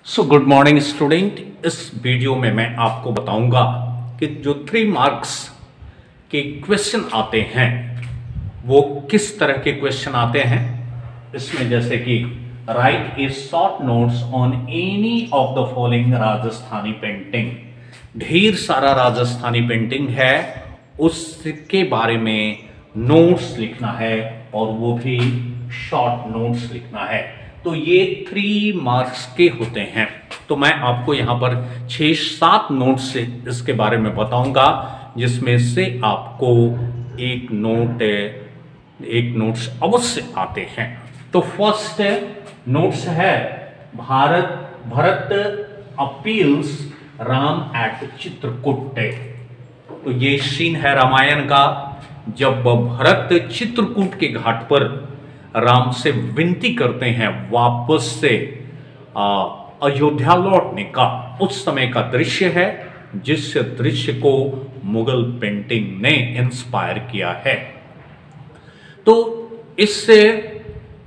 So good morning student. इस video में मैं आपको बताऊंगा कि जो 3 मार्क्स के क्वेश्चन आते हैं वो किस तरह के क्वेश्चन आते हैं। इसमें जैसे कि right A short notes on any of the following Rajasthani painting. ढेर सारा राजस्थानी पेंटिंग है, उसके बारे में नोट्स लिखना है और वो भी शॉर्ट नोट्स लिखना है। तो ये 3 मार्क्स के होते हैं। तो मैं आपको यहां पर 6-7 नोट्स से इसके बारे में बताऊंगा, जिसमें से आपको एक नोट्स अवश्य आते हैं। तो फर्स्ट नोट्स है भरत अपील्स राम एट चित्रकूट। तो ये सीन है रामायण का, जब भरत चित्रकूट के घाट पर राम से विनती करते हैं वापस से अयोध्या लौटने का। उस समय का दृश्य है, जिस दृश्य को मुगल पेंटिंग ने इंस्पायर किया है। तो इससे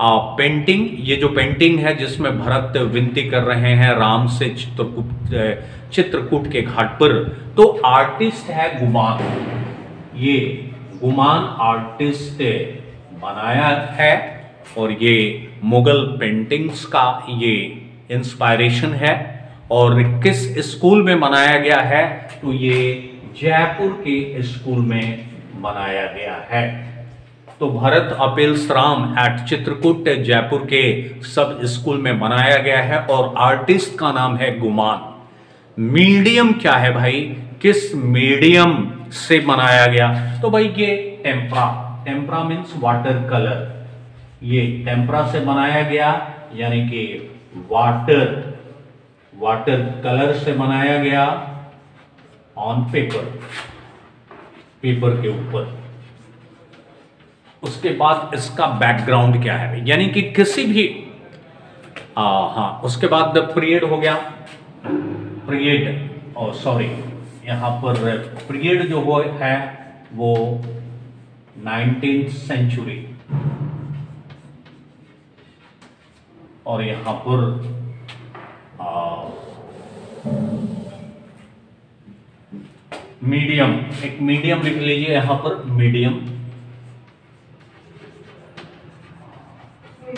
पेंटिंग, ये जो पेंटिंग है जिसमें भरत विनती कर रहे हैं राम से चित्रकूट के घाट पर, तो आर्टिस्ट है गुमान। ये गुमान आर्टिस्ट बनाया है और ये मुगल पेंटिंग्स का ये इंस्पायरेशन है। और किस स्कूल में बनाया गया है, तो ये जयपुर के स्कूल में बनाया गया है। तो भरत अपील्स राम एट चित्रकूट जयपुर के सब स्कूल में बनाया गया है और आर्टिस्ट का नाम है गुमान। मीडियम क्या है भाई, किस मीडियम से बनाया गया, तो भाई ये टेम्परा मीन्स वाटर कलर। ये टेम्परा से बनाया गया, यानी कि वाटर कलर से बनाया गया ऑन पेपर के ऊपर। उसके बाद इसका बैकग्राउंड क्या है, यानी कि किसी भी उसके बाद पीरियड हो गया। यहां पर पीरियड जो वो है वो 19th सेंचुरी, और यहां पर मीडियम, एक मीडियम लिख लीजिए यहां पर। मीडियम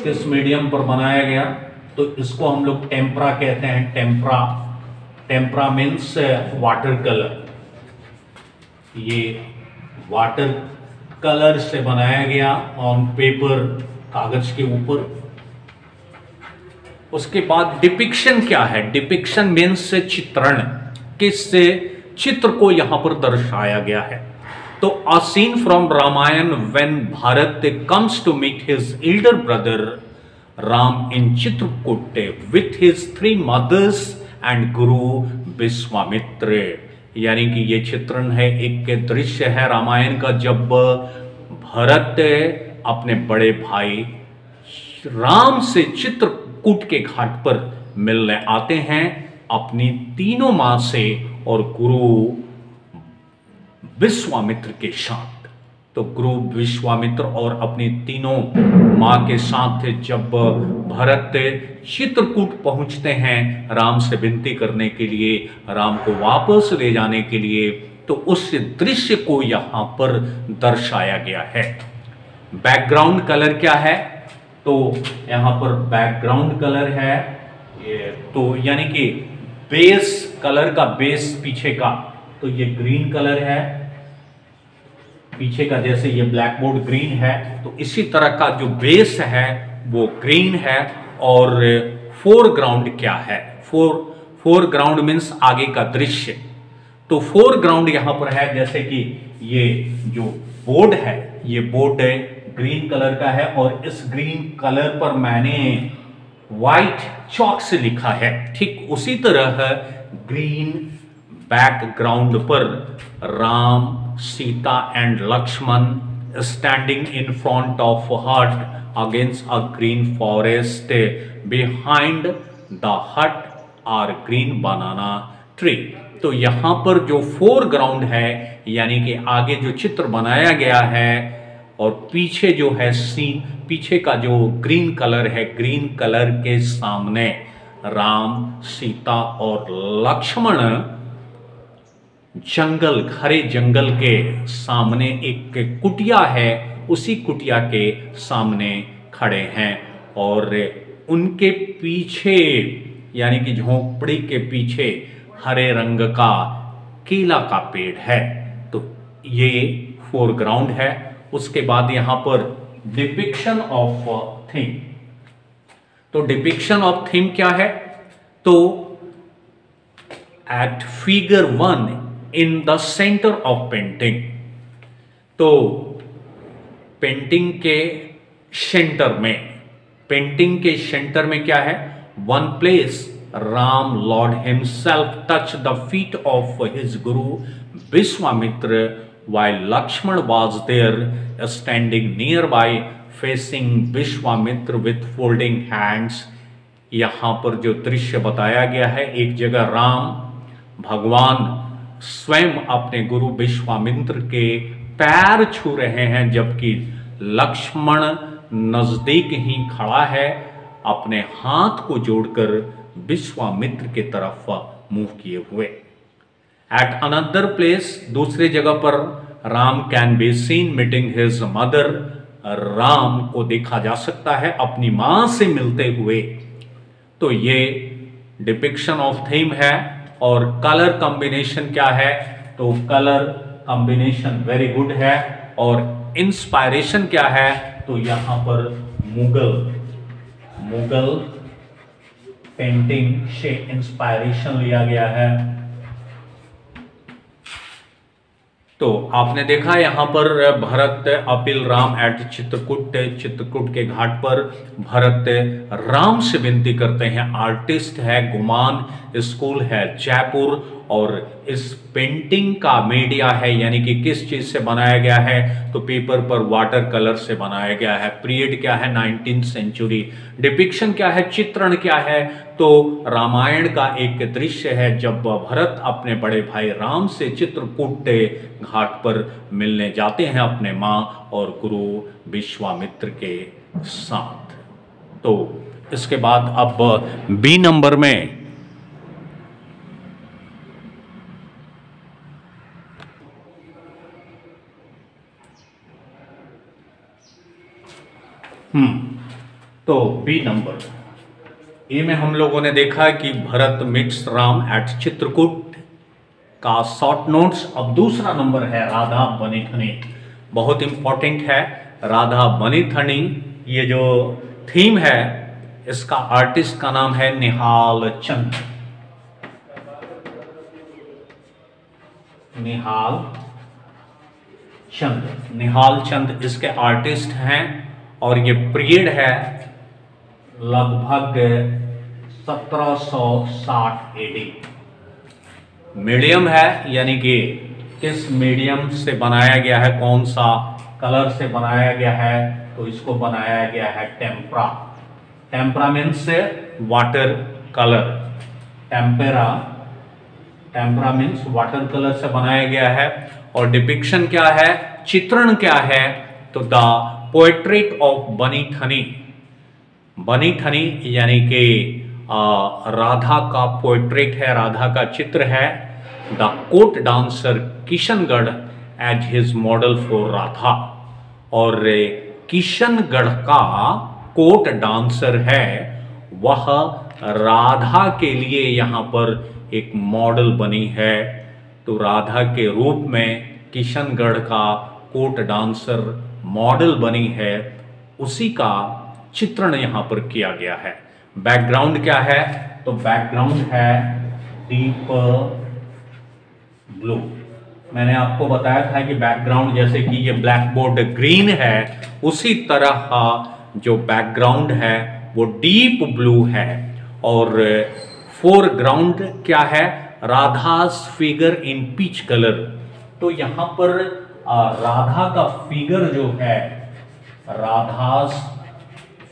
किस मीडियम पर बनाया गया, तो इसको हम लोग टेम्परा कहते हैं। Tempera means water colour. ये वाटर कलर से बनाया गया ऑन पेपर, कागज के ऊपर। उसके बाद डिपिक्शन क्या है, डिपिक्शन मीन्स चित्रण, किससे चित्र को यहां पर दर्शाया गया है। तो a scene from Ramayan when Bharat comes to meet his elder brother Ram in Chitrakoot with his 3 mothers and guru Vishwamitra. यानी कि ये चित्रण है, एक दृश्य है रामायण का, जब भरत अपने बड़े भाई राम से चित्रकूट के घाट पर मिलने आते हैं अपनी 3 मां से और गुरु विश्वामित्र के साथ। तो गुरु विश्वामित्र और अपनी 3 मां के साथ जब भरत चित्रकूट पहुंचते हैं राम से विनती करने के लिए, राम को वापस ले जाने के लिए, तो उस दृश्य को यहां पर दर्शाया गया है। बैकग्राउंड कलर क्या है, तो यहां पर बैकग्राउंड कलर है तो यानी कि बेस कलर का, बेस पीछे का, तो ये ग्रीन कलर है पीछे का। जैसे ये ब्लैक बोर्ड ग्रीन है, तो इसी तरह का जो बेस है वो ग्रीन है। और फोरग्राउंड क्या है, फोरग्राउंड मीन्स आगे का दृश्य। तो फोरग्राउंड यहां पर है, जैसे कि ये जो बोर्ड है, ये बोर्ड ग्रीन कलर का है और इस ग्रीन कलर पर मैंने व्हाइट चॉक से लिखा है। ठीक उसी तरह ग्रीन बैकग्राउंड पर Ram, Sita and Lakshman standing in front of hut against a green forest, behind the hut are green banana tree. तो यहां पर जो फोरग्राउंड है, यानी कि आगे जो चित्र बनाया गया है और पीछे जो है सीन, पीछे का जो ग्रीन कलर है, ग्रीन कलर के सामने राम, सीता और लक्ष्मण जंगल, घरे जंगल के सामने एक कुटिया है, उसी कुटिया के सामने खड़े हैं और उनके पीछे यानी कि झोंपड़ी के पीछे हरे रंग का केला का पेड़ है। तो ये फोरग्राउंड है। उसके बाद यहां पर डिपिक्शन ऑफ थीम। तो डिपिक्शन ऑफ थीम क्या है? तो at figure 1 in the centre of painting, तो पेंटिंग के सेंटर में, पेंटिंग के सेंटर में क्या है? One place Ram lord himself touch the feet of his guru Vishwamitra while Lakshman was there standing nearby facing Vishwamitra with folding hands। यहां पर जो दृश्य बताया गया है, एक जगह राम भगवान स्वयं अपने गुरु विश्वामित्र के पैर छू रहे हैं, जबकि लक्ष्मण नजदीक ही खड़ा है, अपने हाथ को जोड़कर विश्वामित्र के तरफ मुंह किए हुए। एट अनदर प्लेस, दूसरी जगह पर Ram can be seen meeting his mother, Ram को देखा जा सकता है अपनी मां से मिलते हुए। तो ये डिपिक्शन ऑफ थीम है। और कलर कॉम्बिनेशन क्या है? तो कलर कॉम्बिनेशन वेरी गुड है। और इंस्पायरेशन क्या है? तो यहां पर मुगल पेंटिंग से इंस्पायरेशन लिया गया है। तो आपने देखा यहां पर भरत अपील राम एट चित्रकूट के घाट पर भरत राम से विनती करते हैं। आर्टिस्ट है गुमान, स्कूल है जयपुर, और इस पेंटिंग का मीडिया है यानी कि किस चीज से बनाया गया है? तो पेपर पर वाटर कलर से बनाया गया है। पीरियड क्या है? 19th century. डिपिक्शन क्या है? चित्रण क्या है? तो रामायण का एक दृश्य है जब भरत अपने बड़े भाई राम से चित्रकूट घाट पर मिलने जाते हैं अपने मां और गुरु विश्वामित्र के साथ। तो इसके बाद अब बी नंबर में तो बी नंबर ए में हम लोगों ने देखा कि भरत मीट्स राम एट चित्रकूट का शॉर्ट नोट्स। अब दूसरा नंबर है राधा बनीथनी, बहुत इंपॉर्टेंट है। राधा बनीथनी ये जो थीम है, इसका आर्टिस्ट का नाम है निहाल चंद। निहाल चंद इसके आर्टिस्ट हैं। और ये पीरियड है लगभग 1760 एडी। मीडियम है यानी कि किस मीडियम से बनाया गया है, कौन सा कलर से बनाया गया है? तो इसको बनाया गया है tempera. Tempera means water colour. Tempera means water colour से बनाया गया है। और डिपिक्शन क्या है? चित्रण क्या है? तो द पोर्ट्रेट ऑफ बनीथनी। बनीथनी यानी कि राधा का पोर्ट्रेट है, राधा का चित्र है। The court dancer Kishangarh as his model for Radha. और किशनगढ़ का कोर्ट डांसर है, वह राधा के लिए यहां पर एक मॉडल बनी है। तो राधा के रूप में किशनगढ़ का कोर्ट डांसर मॉडल बनी है, उसी का चित्रण यहां पर किया गया है। बैकग्राउंड क्या है? तो बैकग्राउंड है डीप ब्लू। मैंने आपको बताया था कि बैकग्राउंड जैसे कि ये ब्लैक बोर्ड ग्रीन है, उसी तरह जो बैकग्राउंड है वो डीप ब्लू है। और फोरग्राउंड क्या है? Radha's figure in peach colour. तो यहां पर राधा का फिगर जो है, Radha's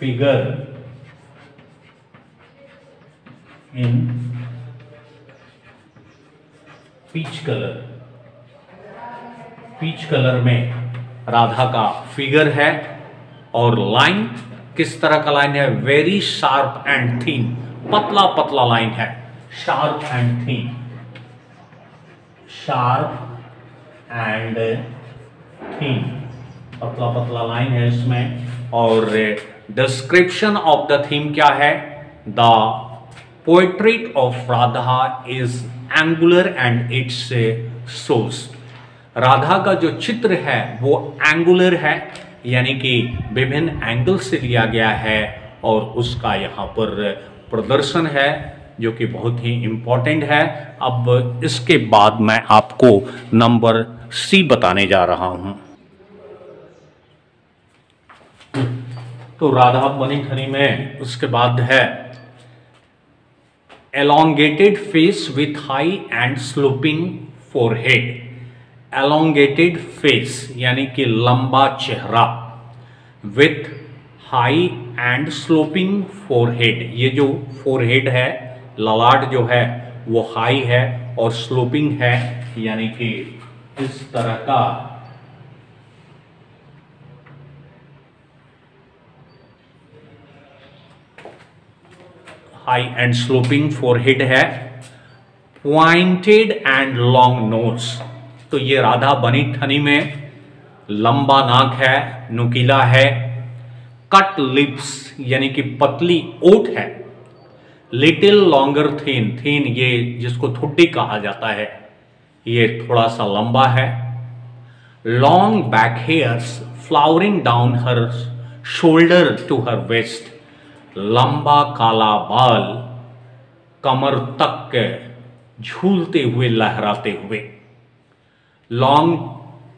figure in peach colour, peach colour में राधा का फिगर है। और लाइन किस तरह का लाइन है? वेरी शार्प एंड थीन, पतला पतला लाइन है, sharp and thin, sharp and थीन, पतला पतला लाइन है इसमें। और डिस्क्रिप्शन ऑफ द थीम क्या है? The poetry of Radha is angular and it's source. Radha का जो चित्र है वो एंगुलर है, यानी कि विभिन्न एंगल से लिया गया है और उसका यहाँ पर प्रदर्शन है जो कि बहुत ही इंपॉर्टेंट है। अब इसके बाद मैं आपको नंबर सी बताने जा रहा हूं। तो राधा बनी ठनी में उसके बाद है elongated face with high and sloping forehead। elongated face यानी कि लंबा चेहरा, with high and sloping forehead। ये जो forehead है, ललाट जो है वो हाई है और स्लोपिंग है, यानी कि इस तरह का हाई एंड स्लोपिंग फोरहेड है। पॉइंटेड एंड लॉन्ग नोज, तो ये राधा बनी ठनी में लंबा नाक है, नुकीला है। कट लिप्स यानी कि पतली ओठ है। लिटिल लॉन्गर थीन, थीन ये जिसको ठुड्डी कहा जाता है, ये थोड़ा सा लंबा है। Long back hairs flowering down her shoulder to her waist, लंबा काला बाल कमर तक झूलते हुए लहराते हुए। Long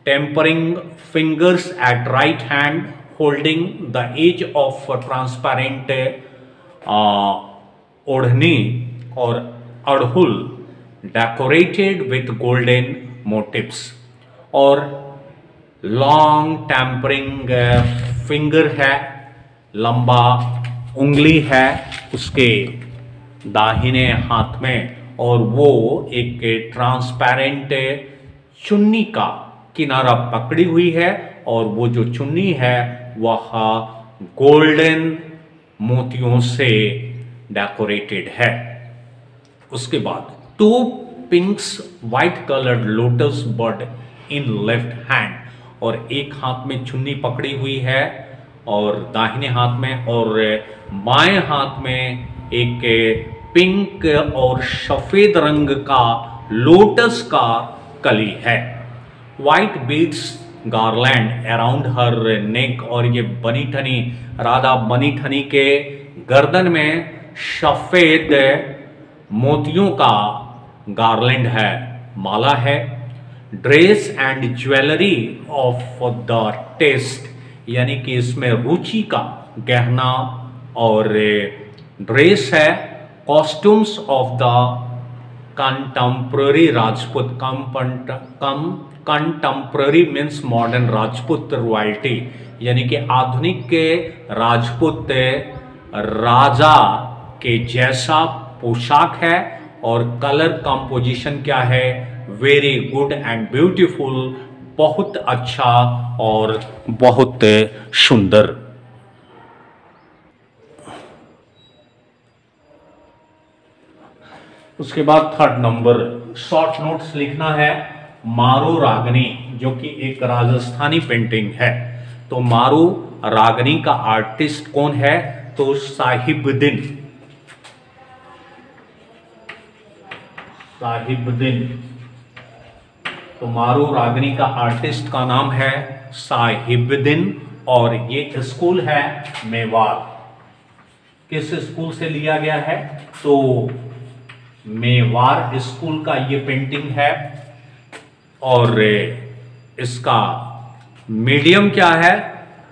tempering fingers at right hand holding the edge of transparent odhni और अड़हुल डेकोरेटेड विथ गोल्डन मोटिव्स। और लॉन्ग टेम्परिंग फिंगर है, लंबा उंगली है उसके दाहिने हाथ में, और वो एक ट्रांसपेरेंट चुन्नी का किनारा पकड़ी हुई है, और वो जो चुन्नी है वह गोल्डन मोतियों से डेकोरेटेड है। उसके बाद two pinks white coloured lotus bird in left hand, और एक हाथ में चुन्नी पकड़ी हुई है और दाहिने हाथ में, और बाएं हाथ में एक पिंक और सफेद रंग का लोटस का कली है। व्हाइट बीड्स गार्लैंड अराउंड हर नेक, और ये बनी ठनी राधा बनी ठनी के गर्दन में सफेद मोतियों का गार्लैंड है, माला है। Dress and jewellery of the taste, यानी कि इसमें रुचि का गहना और ड्रेस है। Costumes of the contemporary Rajput, contemporary means modern Rajput royalty, यानी कि आधुनिक के राजपूत राजा के जैसा पोशाक है। और कलर कंपोजिशन क्या है? वेरी गुड एंड ब्यूटीफुल, बहुत अच्छा और बहुत सुंदर। उसके बाद थर्ड नंबर शॉर्ट नोट्स लिखना है। मारू रागनी जो कि एक राजस्थानी पेंटिंग है, तो मारू रागनी का आर्टिस्ट कौन है? तो साहिबुद्दीन, साहिबुद्दीन। तो मारू रागनी का आर्टिस्ट का नाम है साहिबुद्दीन, और ये स्कूल है मेवाड़। किस स्कूल से लिया गया है? तो मेवाड़ स्कूल का ये पेंटिंग है। और इसका मीडियम क्या है?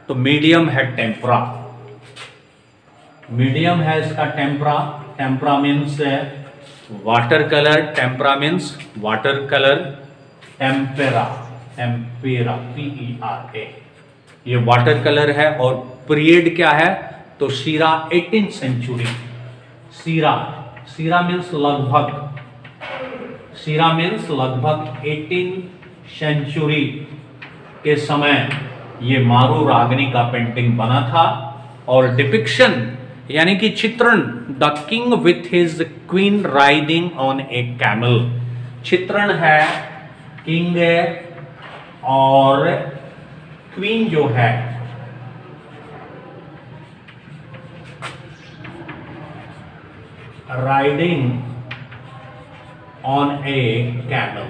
तो मीडियम है टेम्परा, मीडियम है इसका tempera. Tempera means water colour, tempera means water colour, tempera, tempera PERA, ये वाटर कलर है। और पीरियड क्या है? तो सीरा 18th सेंचुरी। सीरा, सीरा मीन्स लगभग, सीरा मीन्स लगभग 18th सेंचुरी के समय ये मारू रागनी का पेंटिंग बना था। और डिपिक्शन यानी कि चित्रण, the king with his queen riding on A camel. चित्रण है किंग और क्वीन जो है राइडिंग ऑन ए कैमल।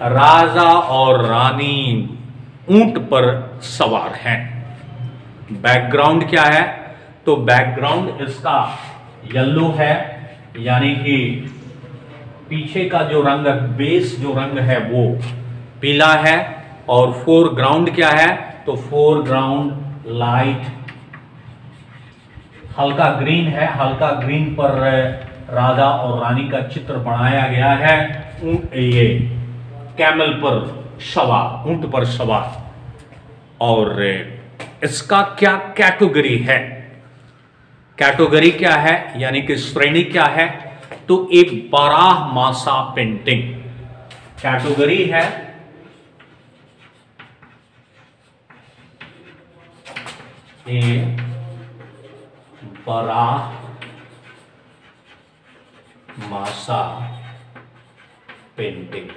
राजा और रानी ऊंट पर सवार हैं। बैकग्राउंड क्या है? तो बैकग्राउंड इसका येलो है, यानी कि पीछे का जो रंग, बेस जो रंग है वो पीला है। और फोरग्राउंड क्या है? तो फोरग्राउंड लाइट हल्का ग्रीन है। हल्का ग्रीन पर राजा और रानी का चित्र बनाया गया है, ये कैमल पर सवार, ऊंट पर सवार। और इसका क्या कैटेगरी है? कैटेगरी क्या है, यानी कि श्रेणी क्या है? तो एक बारहमासा पेंटिंग कैटेगरी है। बारहमासा पेंटिंग।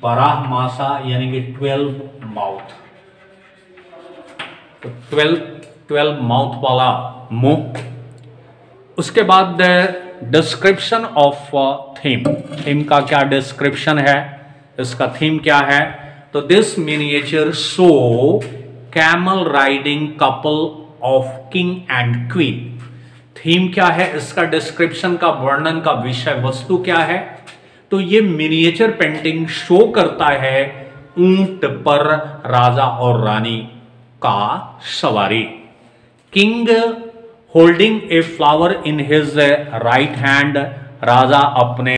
बारहमासा यानी कि 12 माउथ, तो 12 माउथ वाला मुंह। उसके बाद डिस्क्रिप्शन ऑफ थीम। थीम का क्या डिस्क्रिप्शन है? इसका थीम क्या है? तो this miniature show camel riding couple of king and queen. Theme क्या है? इसका डिस्क्रिप्शन का वर्णन का विषय वस्तु क्या है? तो ये मिनिएचर पेंटिंग शो करता है ऊंट पर राजा और रानी का सवारी। King holding a flower in his right hand. राजा अपने